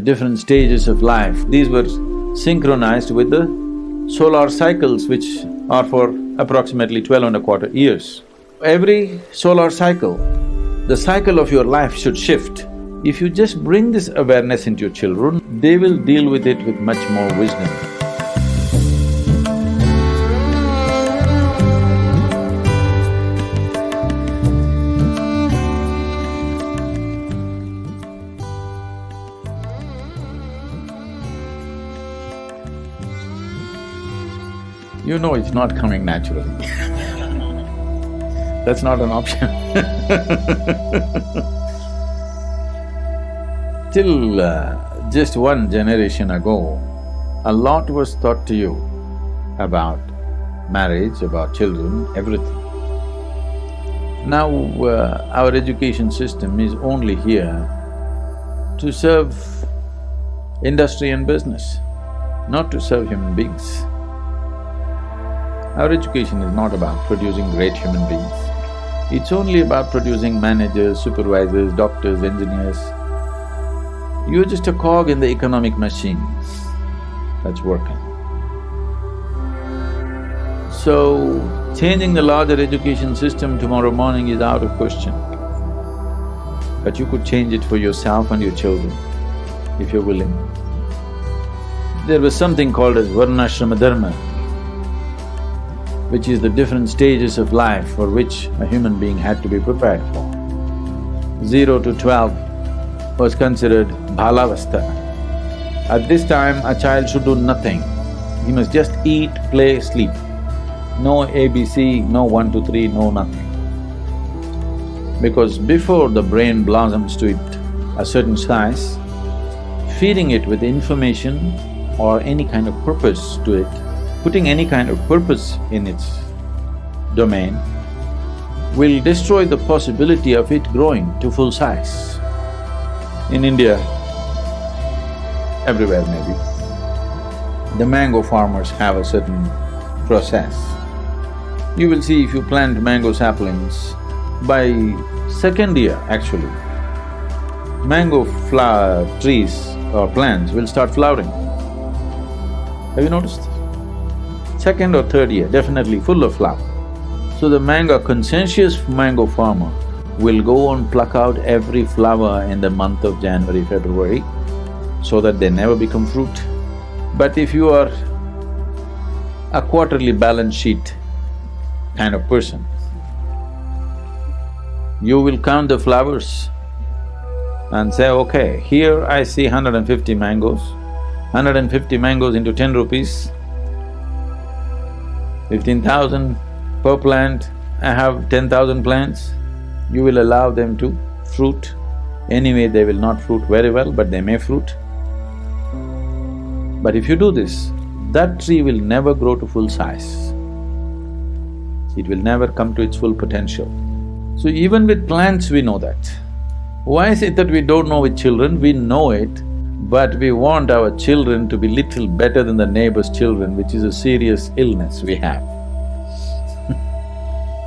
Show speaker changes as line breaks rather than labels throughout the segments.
different stages of life. These were synchronized with the solar cycles, which are for approximately 12.25 years. Every solar cycle, the cycle of your life should shift. If you just bring this awareness into your children, they will deal with it with much more wisdom. You know it's not coming naturally. That's not an option. Till just one generation ago, a lot was taught to you about marriage, about children, everything. Now our education system is only here to serve industry and business, not to serve human beings. Our education is not about producing great human beings. It's only about producing managers, supervisors, doctors, engineers. You're just a cog in the economic machine that's working. So, changing the larger education system tomorrow morning is out of question. But you could change it for yourself and your children, if you're willing. There was something called as Varnashrama Dharma, which is the different stages of life for which a human being had to be prepared for. 0 to 12 was considered bhalavastha. At this time, a child should do nothing. He must just eat, play, sleep. No ABC, no 1, 2, 3, no nothing. Because before the brain blossoms to a certain size, feeding it with information or any kind of purpose to it, putting any kind of purpose in its domain will destroy the possibility of it growing to full size. In India, everywhere maybe, the mango farmers have a certain process. You will see if you plant mango saplings, by second year actually, mango flower trees or plants will start flowering. Have you noticed? Second or third year, definitely full of flower. So the conscientious mango farmer will go and pluck out every flower in the month of January, February, so that they never become fruit. But if you are a quarterly balance sheet kind of person, you will count the flowers and say, okay, here I see 150 mangoes, 150 mangoes into 10 rupees, 15,000 per plant, I have 10,000 plants. You will allow them to fruit. Anyway, they will not fruit very well, but they may fruit. But if you do this, that tree will never grow to full size. It will never come to its full potential. So even with plants we know that. Why is it that we don't know with children? We know it, but we want our children to be little better than the neighbor's children, which is a serious illness we have.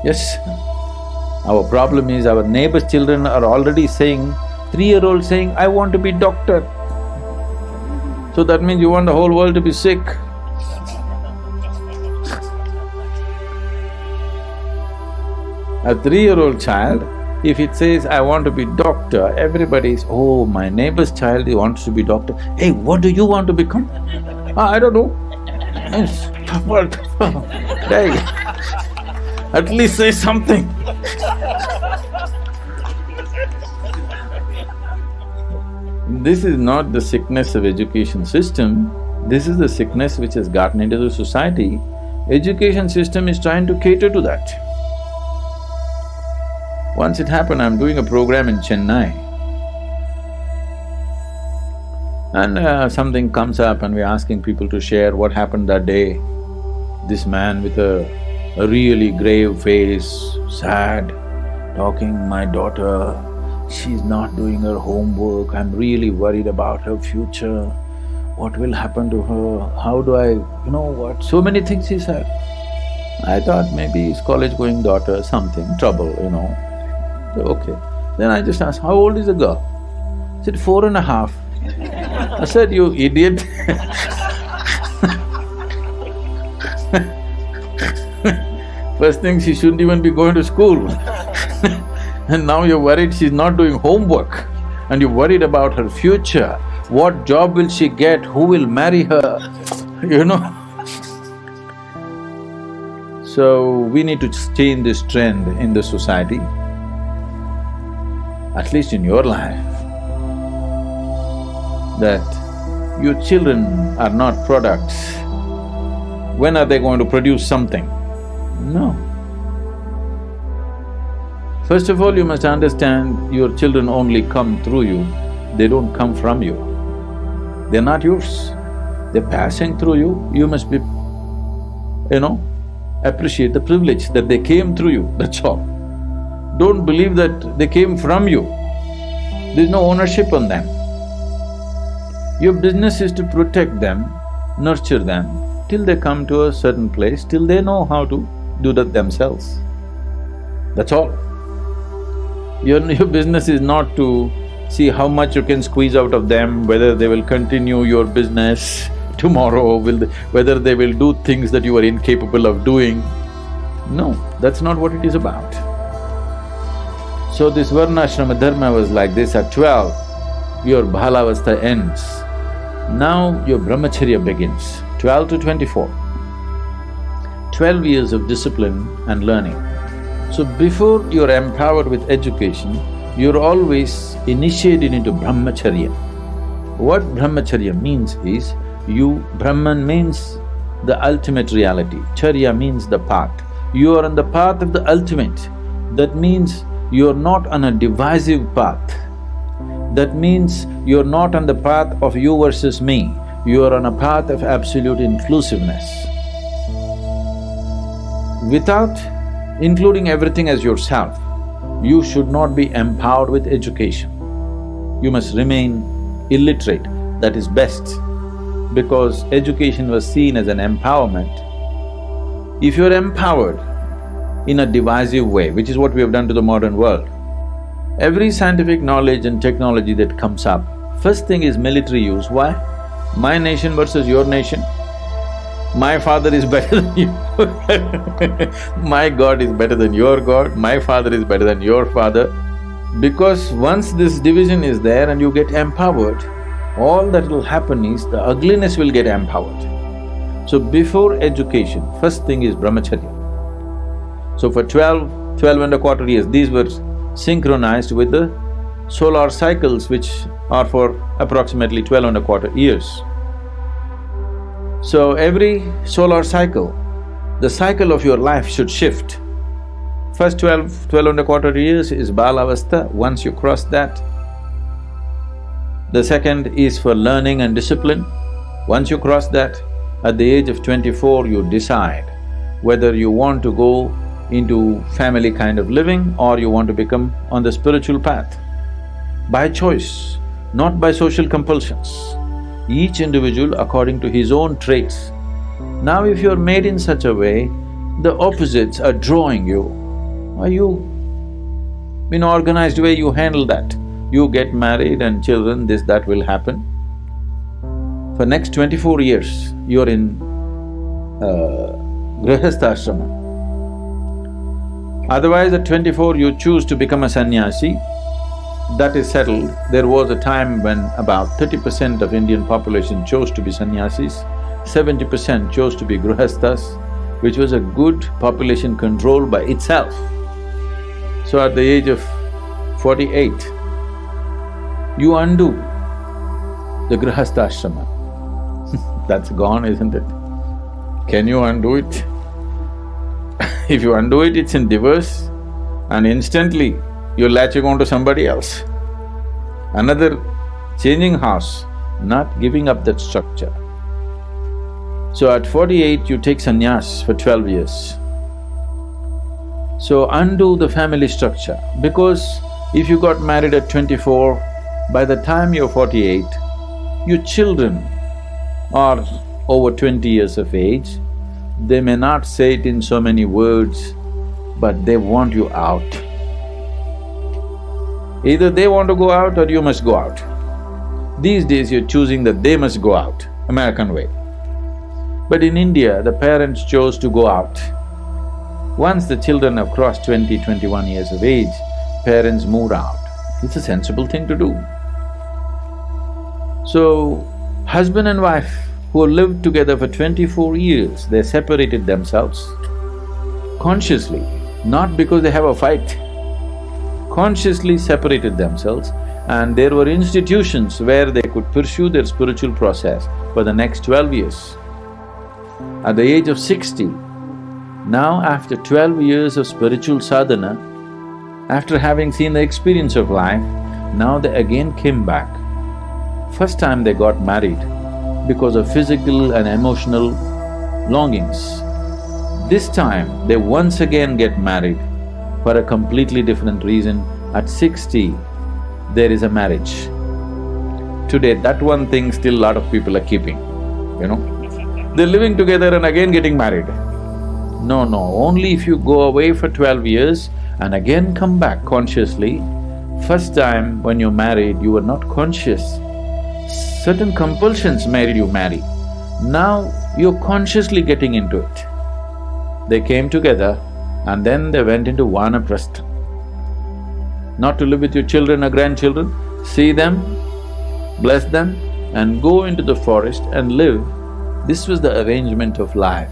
Yes, our problem is our neighbor's children are already saying, 3-year-old saying, I want to be doctor. So that means you want the whole world to be sick. A 3-year-old child, if it says, I want to be doctor, everybody's, oh, my neighbor's child wants to be doctor. Hey, what do you want to become? I don't know. Yes, what? Hey, at least say something. This is not the sickness of education system, this is the sickness which has gotten into the society. Education system is trying to cater to that. Once it happened, I'm doing a program in Chennai, and something comes up and we're asking people to share what happened that day. This man with a really grave face, sad, talking, my daughter, she's not doing her homework, I'm really worried about her future, what will happen to her, how do I… you know what, so many things he said. I thought maybe his college-going daughter, something, trouble, you know. So, okay. Then I just asked, how old is the girl? He said, 4.5. I said, you idiot. First thing, she shouldn't even be going to school. And now you're worried she's not doing homework, and you're worried about her future. What job will she get? Who will marry her? You know? So, we need to change this trend in the society, at least in your life, that your children are not products. When are they going to produce something? No. First of all, you must understand your children only come through you, they don't come from you. They're not yours, they're passing through you. You must be, appreciate the privilege that they came through you, that's all. Don't believe that they came from you. There's no ownership on them. Your business is to protect them, nurture them, till they come to a certain place, till they know how to do that themselves. That's all. Your business is not to see how much you can squeeze out of them, whether they will continue your business tomorrow, whether they will do things that you are incapable of doing. No, that's not what it is about. So this Varnashrama dharma was like this: at 12, your Bhalavastha ends. Now your Brahmacharya begins, 12 to 24. 12 years of discipline and learning. So before you're empowered with education, you're always initiated into Brahmacharya. What Brahmacharya means is, Brahman means the ultimate reality, Charya means the path. You are on the path of the ultimate. That means you're not on a divisive path. That means you're not on the path of you versus me, you are on a path of absolute inclusiveness. Without including everything as yourself, you should not be empowered with education. You must remain illiterate, that is best, because education was seen as an empowerment. If you're empowered in a divisive way, which is what we have done to the modern world, every scientific knowledge and technology that comes up, first thing is military use. Why? My nation versus your nation. My father is better than you. My God is better than your God, my father is better than your father. Because once this division is there and you get empowered, all that will happen is the ugliness will get empowered. So before education, first thing is Brahmacharya. So for 12.25 years, these were synchronized with the solar cycles, which are for approximately 12.25 years. So every solar cycle, the cycle of your life should shift. First 12.25 years is Balavastha. Once you cross that, the second is for learning and discipline. Once you cross that, at the age of 24, you decide whether you want to go into family kind of living or you want to become on the spiritual path. By choice, not by social compulsions. Each individual according to his own traits. Now if you're made in such a way, the opposites are drawing you. Are you… in organized way you handle that. You get married and children, this, that will happen. For next 24 years, you're in Grihastha ashrama. Otherwise at 24 you choose to become a sannyasi, that is settled. There was a time when about 30% of Indian population chose to be sannyasis, 70% chose to be grihasthas, which was a good population control by itself. So at the age of 48, you undo the grihastha ashrama. That's gone, isn't it? Can you undo it? If you undo it, it's in divorce, and instantly you're latching on to somebody else. Another changing house, not giving up that structure. So at 48, you take sannyas for 12 years. So undo the family structure, because if you got married at 24, by the time you're 48, your children are over 20 years of age. They may not say it in so many words, but they want you out. Either they want to go out or you must go out. These days you're choosing that they must go out, American way. But in India, the parents chose to go out. Once the children have crossed 20, 21 years of age, parents moved out. It's a sensible thing to do. So, husband and wife who lived together for 24 years, they separated themselves consciously, not because they have a fight, consciously separated themselves, and there were institutions where they could pursue their spiritual process for the next 12 years. At the age of 60, now after 12 years of spiritual sadhana, after having seen the experience of life, now they again came back. First time they got married because of physical and emotional longings. This time, they once again get married for a completely different reason. At 60, there is a marriage. Today, that one thing still a lot of people are keeping, you know. They're living together and again getting married. No, only if you go away for 12 years and again come back consciously. First time when you married, you were not conscious. Certain compulsions made you marry. Now you're consciously getting into it. They came together and then they went into vanaprastha. Not to live with your children or grandchildren, see them, bless them and go into the forest and live. This was the arrangement of life,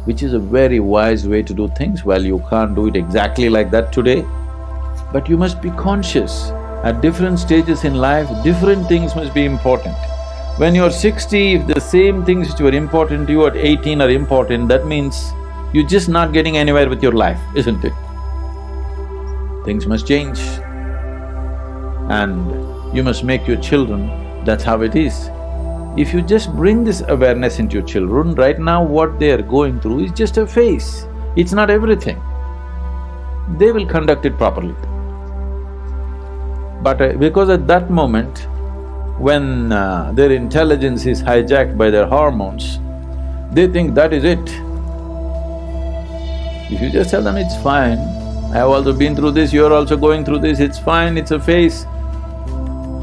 which is a very wise way to do things. Well, you can't do it exactly like that today, but you must be conscious. At different stages in life, different things must be important. When you're 60, if the same things which were important to you at 18 are important, that means you're just not getting anywhere with your life, isn't it? Things must change. And you must make your children, that's how it is. If you just bring this awareness into your children, right now what they are going through is just a phase, it's not everything. They will conduct it properly. But because at that moment, when their intelligence is hijacked by their hormones, they think that is it. If you just tell them, it's fine, I have also been through this, you're also going through this, it's fine, it's a phase.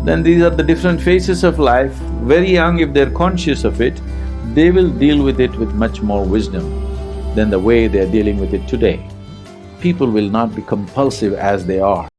Then these are the different phases of life. Very young, if they're conscious of it, they will deal with it with much more wisdom than the way they're dealing with it today. People will not be compulsive as they are.